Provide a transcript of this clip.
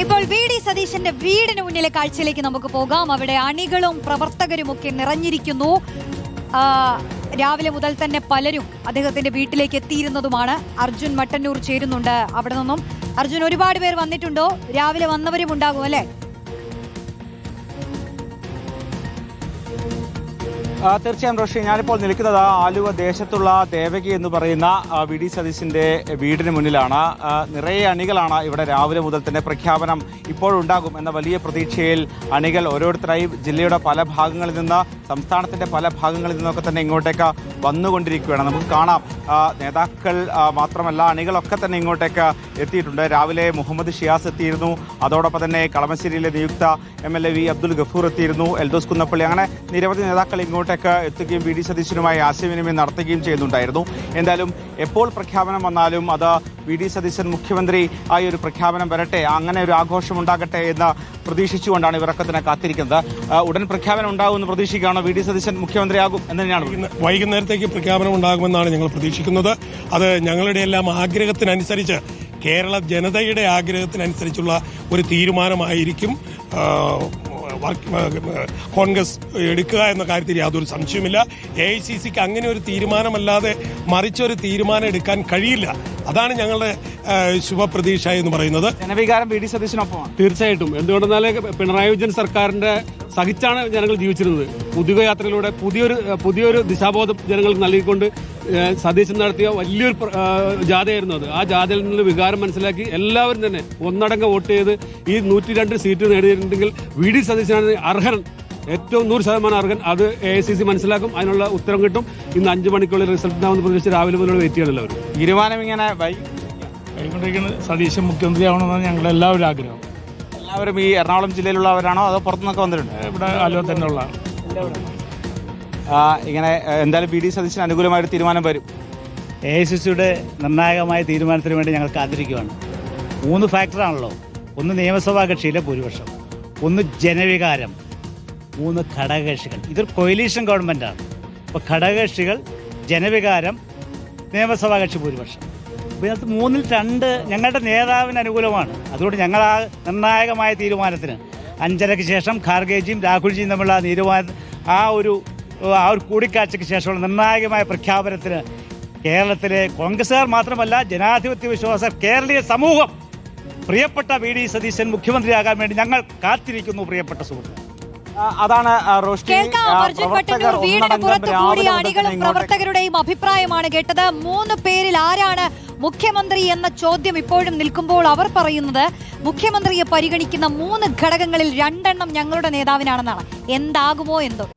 ഇപ്പോൾ വി.ഡി. സതീശന്റെ വീടിന് മുന്നിലെ കാഴ്ചയിലേക്ക് നമുക്ക് പോകാം. അവിടെ അണികളും പ്രവർത്തകരും ഒക്കെ നിറഞ്ഞിരിക്കുന്നു. രാവിലെ മുതൽ തന്നെ പലരും അദ്ദേഹത്തിന്റെ വീട്ടിലേക്ക് എത്തിയിരുന്നതുമാണ്. അർജുൻ മട്ടന്നൂർ ചേരുന്നുണ്ട് അവിടെ നിന്നും. അർജുൻ, ഒരുപാട് പേർ വന്നിട്ടുണ്ടോ? രാവിലെ വന്നവരും ഉണ്ടാകും അല്ലേ? തീർച്ചയായും റോഷി, ഞാനിപ്പോൾ നിൽക്കുന്നത് ആലുവ ദേശത്തുള്ള ദേവകി എന്ന് പറയുന്ന വി.ഡി. സതീശന്റെ വീടിന് മുന്നിലാണ്. നിറയെ അണികളാണ് ഇവിടെ. രാവിലെ മുതൽ തന്നെ പ്രഖ്യാപനം ഇപ്പോഴുണ്ടാകും എന്ന വലിയ പ്രതീക്ഷയിൽ അണികൾ ഓരോരുത്തരായി ജില്ലയുടെ പല ഭാഗങ്ങളിൽ നിന്ന്, സംസ്ഥാനത്തിന്റെ പല ഭാഗങ്ങളിൽ നിന്നൊക്കെ തന്നെ ഇങ്ങോട്ടേക്ക് വന്നുകൊണ്ടിരിക്കുകയാണ്. നമുക്ക് കാണാം, നേതാക്കൾ മാത്രമല്ല അണികളൊക്കെ തന്നെ ഇങ്ങോട്ടേക്ക് എത്തിയിട്ടുണ്ട്. രാവിലെ മുഹമ്മദ് ഷിയാസ് എത്തിയിരുന്നു. അതോടൊപ്പം തന്നെ കളമശ്ശേരിയിലെ നിയുക്ത MLA വി. അബ്ദുൽ ഗഫൂർ എത്തിയിരുന്നു. എൽദോസ് കുന്നപ്പള്ളി, അങ്ങനെ നിരവധി നേതാക്കൾ ഇങ്ങോട്ടേക്ക് എത്തുകയും വി.ഡി. സതീശനുമായി ആശയവിനിമയം നടത്തുകയും ചെയ്യുന്നുണ്ടായിരുന്നു. എന്തായാലും എപ്പോൾ പ്രഖ്യാപനം വന്നാലും അത് വി.ഡി. സതീശൻ മുഖ്യമന്ത്രി ആയി ഒരു പ്രഖ്യാപനം വരട്ടെ, അങ്ങനെ ഒരു ആഘോഷം ഉണ്ടാകട്ടെ എന്ന് പ്രതീക്ഷിച്ചുകൊണ്ടാണ് ഇവരൊക്കെ തന്നെ കാത്തിരിക്കുന്നത്. ഉടൻ പ്രഖ്യാപനം ഉണ്ടാകുമെന്ന് പ്രതീക്ഷിക്കുകയാണോ? വി.ഡി. സതീശൻ മുഖ്യമന്ത്രിയാകും എന്ന് തന്നെയാണ്. വൈകുന്നേരത്തേക്ക് പ്രഖ്യാപനം ഉണ്ടാകുമെന്നാണ് ഞങ്ങൾ പ്രതീക്ഷിക്കുന്നത്. അത് ഞങ്ങളുടെ എല്ലാം ആഗ്രഹത്തിനനുസരിച്ച്, കേരള ജനതയുടെ ആഗ്രഹത്തിനനുസരിച്ചുള്ള ഒരു തീരുമാനമായിരിക്കും കോൺഗ്രസ് എടുക്കുക എന്ന കാര്യത്തിൽ യാതൊരു സംശയവുമില്ല. AICCക്ക് അങ്ങനെ ഒരു തീരുമാനമല്ലാതെ മറിച്ചൊരു തീരുമാനം എടുക്കാൻ കഴിയില്ല. അതാണ് ഞങ്ങളുടെ ശുഭപ്രതീക്ഷ എന്ന് പറയുന്നത്. ജനവികാരം വി.ഡി. സതീശനൊപ്പമാണ്. തീർച്ചയായിട്ടും. എന്തുകൊണ്ടെന്നാൽ പിണറായി വിജയൻ സർക്കാരിന്റെ സഹിച്ചാണ് ജനങ്ങൾ ജീവിച്ചിരുന്നത്. യാത്രയിലൂടെ പുതിയൊരു ദിശാബോധം ജനങ്ങൾക്ക് നൽകിക്കൊണ്ട് സതീശൻ നടത്തിയ വലിയൊരു ജാഥയായിരുന്നു അത്. ആ ജാഥയിൽ നിന്ന് വികാരം മനസ്സിലാക്കി എല്ലാവരും തന്നെ ഒന്നടങ്കം വോട്ട് ചെയ്ത് ഈ 102 സീറ്റ് നേടിയിട്ടുണ്ടെങ്കിൽ വി.ഡി. സതീശനാണ് അർഹൻ, ഏറ്റവും 100% അർഹൻ. അത് AICC മനസ്സിലാക്കും, അതിനുള്ള ഉത്തരം കിട്ടും. ഇന്ന് 5 മണിക്കുള്ളിൽ റിസൾട്ട് ഉണ്ടാവുന്ന പ്രതീക്ഷിച്ച് രാവിലെ മുതലുള്ള വെയിറ്റ് ചെയ്യണല്ലോ അവർ. തീരുമാനം ഇങ്ങനെ വൈകൊണ്ടിരിക്കുന്നത് സതീശൻ മുഖ്യമന്ത്രിയാവണമെന്നാണ് ഞങ്ങളുടെ എല്ലാവരും ആഗ്രഹം. എല്ലാവരും ഈ എറണാകുളം ജില്ലയിലുള്ളവരാണോ അതോ പുറത്തുനിന്നൊക്കെ വന്നിട്ടുണ്ട്? ഇവിടെ ആലുവ തന്നെ ഉള്ള ഇങ്ങനെ എന്തായാലും വി.ഡി. സതീശന് അനുകൂലമായൊരു തീരുമാനം വരും. AICCയുടെ നിർണായകമായ തീരുമാനത്തിന് വേണ്ടി ഞങ്ങൾ കാത്തിരിക്കുകയാണ്. 3 ഫാക്ടറാണല്ലോ. ഒന്ന് നിയമസഭാ കക്ഷിയിലെ ഭൂരിപക്ഷം, ഒന്ന് ജനവികാരം, 3 ഘടകകക്ഷികൾ. ഇതൊരു കൊയിലീഷൻ ഗവൺമെൻറ്റാണ്. അപ്പോൾ ഘടകകക്ഷികൾ, ജനവികാരം, നിയമസഭാ കക്ഷി ഭൂരിപക്ഷം. അപ്പോൾ ഇതിനകത്ത് 3-ൽ 2 ഞങ്ങളുടെ നേതാവിന് അനുകൂലമാണ്. അതുകൊണ്ട് ഞങ്ങൾ ആ നിർണായകമായ തീരുമാനത്തിന് 5:30-ക്ക് ശേഷം ഖാർഗെജിയും രാഹുൽജിയും തമ്മിലുള്ള ആ ഒരു കൂടിക്കാഴ്ചയ്ക്ക് ശേഷമുള്ള നിർണായകമായ പ്രഖ്യാപനത്തിന് കേരളത്തിലെ കോൺഗ്രസുകാർ മാത്രമല്ല, ജനാധിപത്യ വിശ്വാസ കേരളീയ സമൂഹം പ്രിയപ്പെട്ട വി.ഡി. സതീശൻ മുഖ്യമന്ത്രിയാകാൻ വേണ്ടി ഞങ്ങൾ കാത്തിരിക്കുന്നു. പ്രിയപ്പെട്ട സുഹൃത്തുക്കൾ, അതാണ് വീടിന് പുറത്ത് കൂടിയ അണികളും പ്രവർത്തകരുടെയും അഭിപ്രായമാണ് കേട്ടത്. 3 പേരിൽ ആരാണ് മുഖ്യമന്ത്രി എന്ന ചോദ്യം ഇപ്പോഴും നിൽക്കുമ്പോൾ അവർ പറയുന്നത് മുഖ്യമന്ത്രിയെ പരിഗണിക്കുന്ന 3 ഘടകങ്ങളിൽ 2 ഞങ്ങളുടെ നേതാവിനാണെന്നാണ്. എന്താകുമോ എന്തോ.